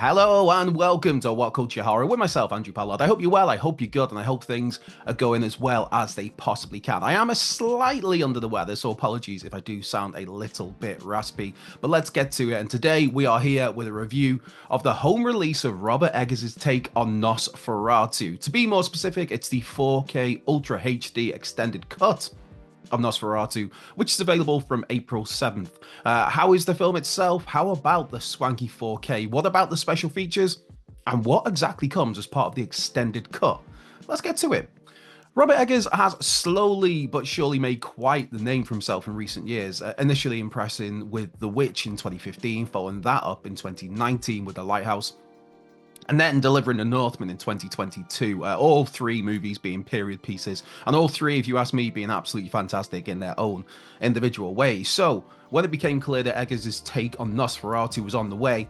Hello and welcome to What Culture Horror with myself, Andrew Pallard. I hope you're well, I hope you're good, and I hope things are going as well as they possibly can. I am a slightly under the weather, so apologies if I do sound a little bit raspy, but let's get to it. And today we are here with a review of the home release of Robert Eggers' take on Nosferatu. To be more specific, it's the 4K Ultra HD extended cut of Nosferatu, which is available from April 7th. How is the film itself? How about the swanky 4K? What about the special features? And what exactly comes as part of the extended cut? Let's get to it. Robert Eggers has slowly but surely made quite the name for himself in recent years, initially impressing with The Witch in 2015, following that up in 2019 with The Lighthouse, and then delivering The Northman in 2022. All three movies being period pieces, and all three, if you ask me, being absolutely fantastic in their own individual ways. So, when it became clear that Eggers' take on Nosferatu was on the way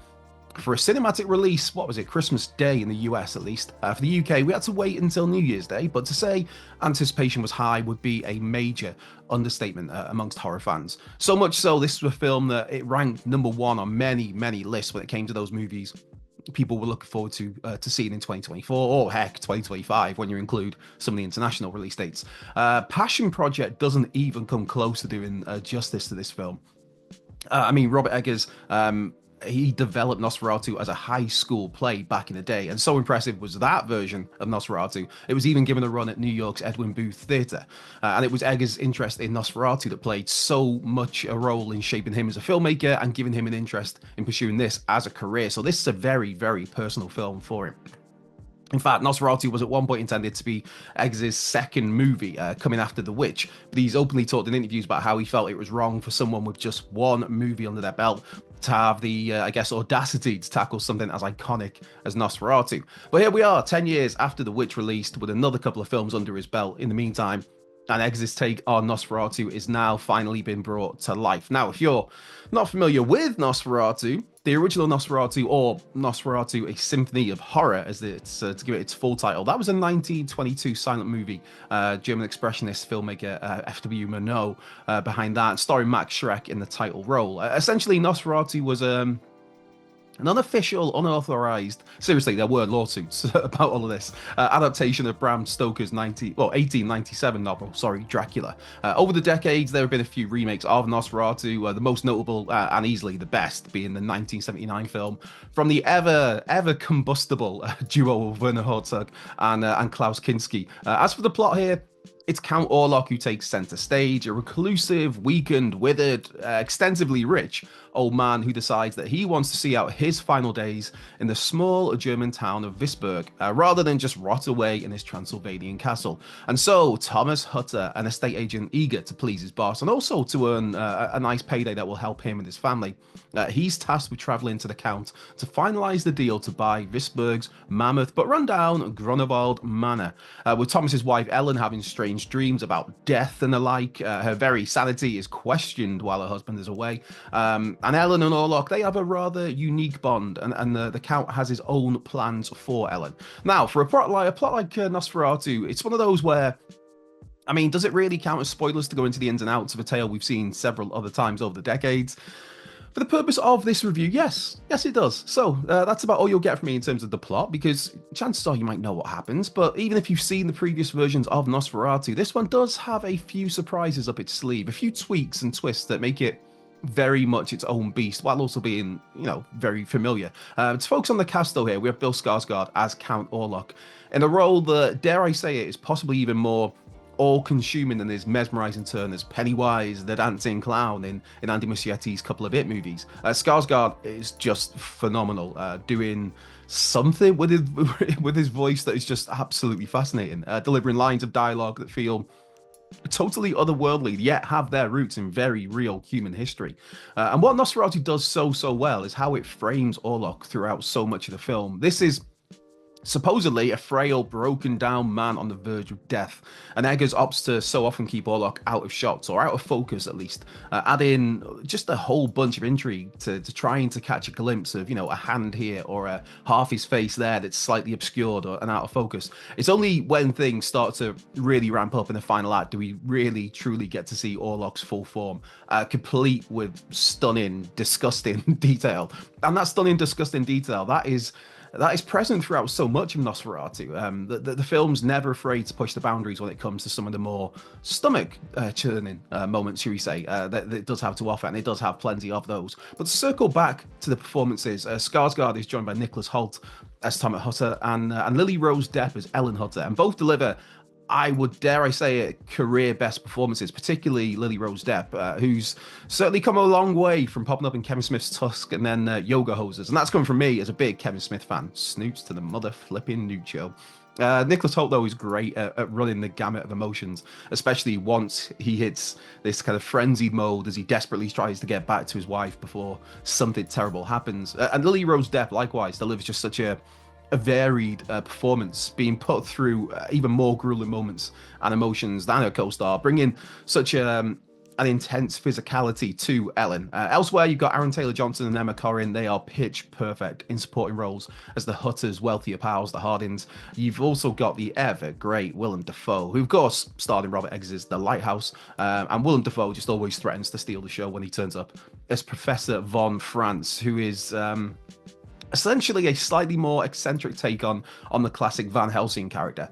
for a cinematic release, what was it, Christmas Day in the US at least? For the UK, we had to wait until New Year's Day, but to say anticipation was high would be a major understatement amongst horror fans. So much so, this was a film that it ranked number one on many, many lists when it came to those movies people were looking forward to seeing in 2024, or heck, 2025 when you include some of the international release dates. Passion Project doesn't even come close to doing justice to this film. Robert Eggers, he developed Nosferatu as a high school play back in the day, and so impressive was that version of Nosferatu, it was even given a run at New York's Edwin Booth Theatre. And it was Eggers' interest in Nosferatu that played so much a role in shaping him as a filmmaker and giving him an interest in pursuing this as a career. So this is a very, very personal film for him. In fact, Nosferatu was at one point intended to be Eggs' second movie, coming after The Witch, but he's openly talked in interviews about how he felt it was wrong for someone with just one movie under their belt to have the, audacity to tackle something as iconic as Nosferatu. But here we are, 10 years after The Witch released, with another couple of films under his belt in the meantime, and Eggs' take on Nosferatu is now finally been brought to life. Now, if you're not familiar with Nosferatu, the original Nosferatu, or Nosferatu, A Symphony of Horror, as it's to give it its full title, that was a 1922 silent movie. German expressionist filmmaker F.W. Murnau behind that, starring Max Schreck in the title role. Essentially, Nosferatu was an unofficial, unauthorized, seriously, there were lawsuits about all of this, adaptation of Bram Stoker's 1897 novel, Dracula. Over the decades, there have been a few remakes of Nosferatu, the most notable and easily the best being the 1979 film from the ever combustible duo of Werner Herzog and Klaus Kinski. As for the plot here, it's Count Orlok who takes center stage, a reclusive, weakened, withered, extensively rich old man who decides that he wants to see out his final days in the small German town of Visburg, rather than just rot away in his Transylvanian castle. And so Thomas Hutter, an estate agent eager to please his boss and also to earn a nice payday that will help him and his family, he's tasked with traveling to the Count to finalize the deal to buy Visburg's mammoth but rundown Grunewald Manor, with Thomas's wife Ellen having strange dreams about death and the like. Her very sanity is questioned while her husband is away. And Ellen and Orlok, they have a rather unique bond, and the Count has his own plans for Ellen. Now, for a plot like Nosferatu, it's one of those where, does it really count as spoilers to go into the ins and outs of a tale we've seen several other times over the decades? For the purpose of this review, yes, it does. So that's about all you'll get from me in terms of the plot, because chances are you might know what happens, but even if you've seen the previous versions of Nosferatu, this one does have a few surprises up its sleeve, a few tweaks and twists that make it very much its own beast, while also being, very familiar. To focus on the cast, though, here, we have Bill Skarsgård as Count Orlok, in a role that, dare I say it, is possibly even more all-consuming than his mesmerizing turn as Pennywise, the dancing clown in Andy Muschietti's couple of It movies. Skarsgård is just phenomenal, doing something with his voice that is just absolutely fascinating, delivering lines of dialogue that feel totally otherworldly, yet have their roots in very real human history. And what Nosferatu does so well is how it frames Orlok throughout so much of the film. This is supposedly a frail, broken down man on the verge of death. And Eggers opts to so often keep Orlok out of shots, or out of focus at least, add in just a whole bunch of intrigue to trying to catch a glimpse of, a hand here or a half his face there that's slightly obscured or and out of focus. It's only when things start to really ramp up in the final act do we really truly get to see Orlok's full form, complete with stunning, disgusting detail. And that stunning, disgusting detail, that is present throughout so much of Nosferatu. The film's never afraid to push the boundaries when it comes to some of the more stomach churning moments, shall we say, that it does have to offer, and it does have plenty of those. But to circle back to the performances, Skarsgård is joined by Nicholas Hoult as Thomas Hutter and Lily Rose Depp as Ellen Hutter, and both deliver, I would dare I say, career best performances, particularly Lily Rose Depp, who's certainly come a long way from popping up in Kevin Smith's Tusk and then Yoga Hosers. And that's coming from me as a big Kevin Smith fan. Snoots to the mother flipping Nuccio. Nicholas Hoult, though, is great at running the gamut of emotions, especially once he hits this kind of frenzied mode as he desperately tries to get back to his wife before something terrible happens. And Lily Rose Depp, likewise, delivers just such a varied performance, being put through even more grueling moments and emotions than her co-star, bringing such an intense physicality to Ellen. Elsewhere, you've got Aaron Taylor-Johnson and Emma Corrin. They are pitch perfect in supporting roles as the Hutters' wealthier pals, the Hardins. You've also got the ever great Willem Dafoe, who of course starred in Robert Eggers' The Lighthouse, and Willem Dafoe just always threatens to steal the show when he turns up as Professor Von Franz, who is essentially a slightly more eccentric take on the classic Van Helsing character.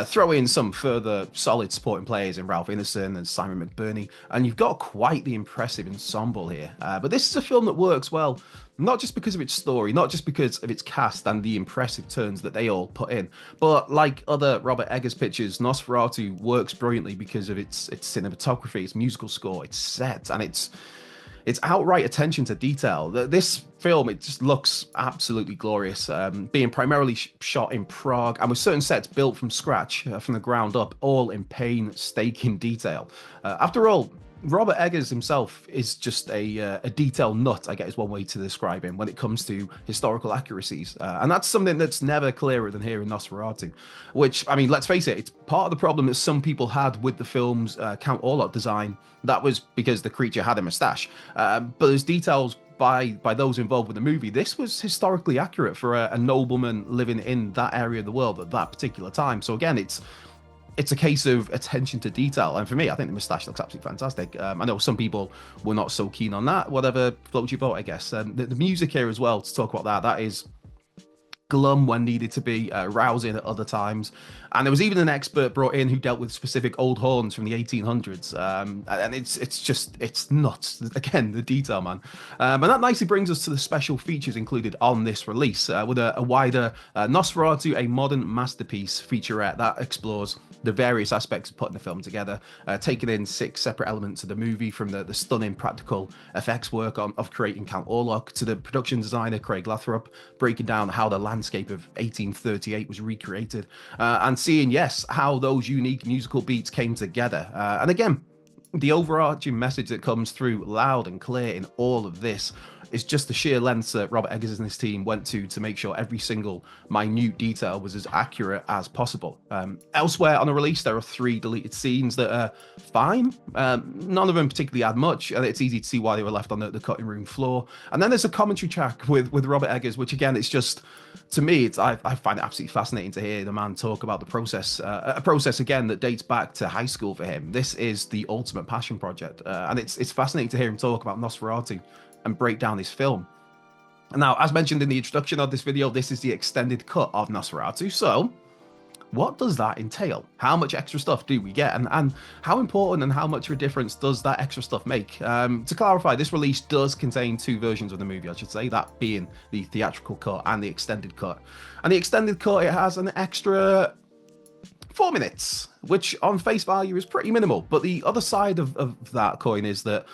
Throw in some further solid supporting players in Ralph Ineson and Simon McBurney, and you've got quite the impressive ensemble here. But this is a film that works well, not just because of its story, not just because of its cast and the impressive turns that they all put in, but like other Robert Eggers pictures, Nosferatu works brilliantly because of its cinematography, its musical score, its set, and its outright attention to detail. This film, it just looks absolutely glorious, being primarily shot in Prague and with certain sets built from scratch, from the ground up, all in painstaking detail. After all, Robert Eggers himself is just a detail nut, I guess is one way to describe him when it comes to historical accuracies. And that's something that's never clearer than here in Nosferatu, which, I mean, let's face it, it's part of the problem that some people had with the film's Count Orlok design. That was because the creature had a moustache. But as details by those involved with the movie, this was historically accurate for a nobleman living in that area of the world at that particular time. So again, it's a case of attention to detail. And for me, I think the moustache looks absolutely fantastic. I know some people were not so keen on that. Whatever floats your boat, I guess. The music here as well, to talk about that is glum when needed to be, rousing at other times. And there was even an expert brought in who dealt with specific old horns from the 1800s. And it's nuts. Again, the detail, man. And that nicely brings us to the special features included on this release, with a wider Nosferatu, a modern masterpiece featurette that explores the various aspects of putting the film together, taking in 6 separate elements of the movie, from the stunning practical effects work of creating Count Orlok to the production designer Craig Lathrop, breaking down how the landscape of 1838 was recreated, and seeing, yes, how those unique musical beats came together. And again, the overarching message that comes through loud and clear in all of this is just the sheer lengths that Robert Eggers and his team went to make sure every single minute detail was as accurate as possible. Elsewhere on the release, there are 3 deleted scenes that are fine. None of them particularly add much, and it's easy to see why they were left on the cutting room floor. And then there's a commentary track with Robert Eggers, which again, it's just, to me, I find it absolutely fascinating to hear the man talk about the process, a process again that dates back to high school for him. This is the ultimate passion project, and it's fascinating to hear him talk about Nosferatu and break down this film. Now, as mentioned in the introduction of this video, this is the extended cut of Nosferatu. So, what does that entail? How much extra stuff do we get? And how important and how much of a difference does that extra stuff make? To clarify, this release does contain 2 versions of the movie, I should say, that being the theatrical cut and the extended cut. And the extended cut, it has an extra 4 minutes, which on face value is pretty minimal. But the other side of that coin is that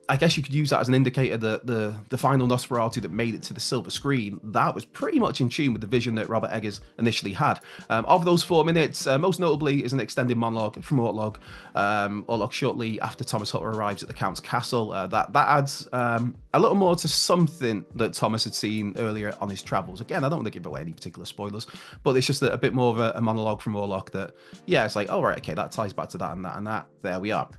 I guess you could use that as an indicator that the final Nosferatu that made it to the silver screen, that was pretty much in tune with the vision that Robert Eggers initially had. Of those 4 minutes, most notably is an extended monologue from Orlok shortly after Thomas Hutter arrives at the Count's castle. That adds a little more to something that Thomas had seen earlier on his travels. Again, I don't want to give away any particular spoilers, but it's just a bit more of a monologue from Orlok that, yeah, it's like, oh, right, okay, that ties back to that and that and that. There we are.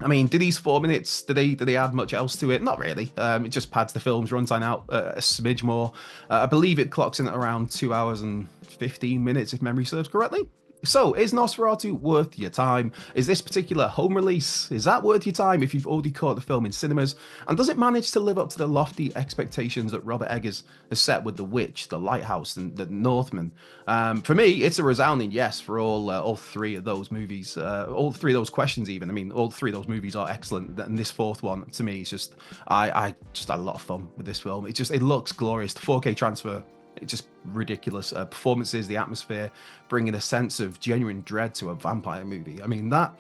I mean, do these 4 minutes, do they add much else to it? Not really. It just pads the film's runtime out a smidge more. I believe it clocks in at around 2 hours and 15 minutes, if memory serves correctly. So, is Nosferatu worth your time? Is this particular home release, is that worth your time if you've already caught the film in cinemas? And does it manage to live up to the lofty expectations that Robert Eggers has set with The Witch, The Lighthouse, and The Northman? For me, it's a resounding yes for all three of those movies, all three of those questions even. I mean, all three of those movies are excellent. And this fourth one, to me, is just, I just had a lot of fun with this film. It looks glorious. The 4K transfer, it's just ridiculous. Performances, the atmosphere, bringing a sense of genuine dread to a vampire movie. I mean, that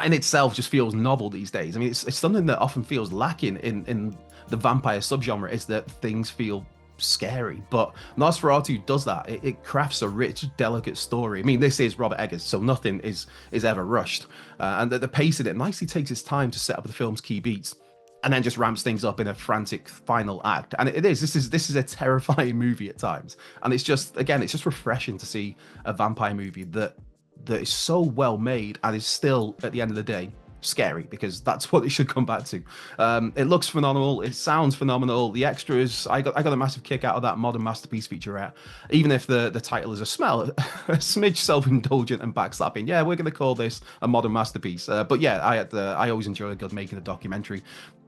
in itself just feels novel these days. I mean, it's something that often feels lacking in the vampire subgenre, is that things feel scary. But Nosferatu does that. It crafts a rich, delicate story. I mean, this is Robert Eggers, so nothing is ever rushed. And the pace in it nicely takes its time to set up the film's key beats, and then just ramps things up in a frantic final act. And this is a terrifying movie at times. And it's just refreshing to see a vampire movie that is so well made and is still, at the end of the day, scary, because that's what it should come back to. It looks phenomenal. It sounds phenomenal. The extras, I got a massive kick out of that modern masterpiece featurette, even if the title is a smidge self-indulgent and backslapping. Yeah, we're going to call this a modern masterpiece. But yeah, I always enjoy a good making a documentary.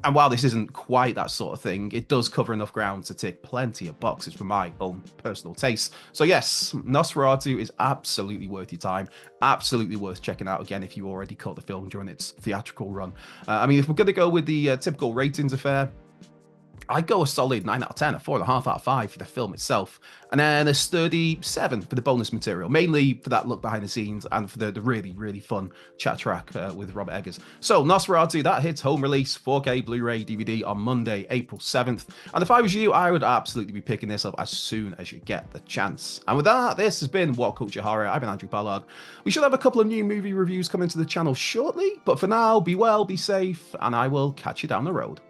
And while this isn't quite that sort of thing, it does cover enough ground to tick plenty of boxes for my own personal taste. So yes, Nosferatu is absolutely worth your time. Absolutely worth checking out again if you already caught the film during its theatrical run. I mean, if we're going to go with the typical ratings affair, I'd go a solid 9 out of 10, a 4.5 out of 5 for the film itself, and then a sturdy 7 for the bonus material, mainly for that look behind the scenes and for the really, really fun chat track with Robert Eggers. So, Nosferatu, that hits home release, 4K Blu-ray DVD on Monday, April 7th. And if I was you, I would absolutely be picking this up as soon as you get the chance. And with that, this has been What Culture Horror. I've been Andrew Ballard. We should have a couple of new movie reviews coming to the channel shortly, but for now, be well, be safe, and I will catch you down the road.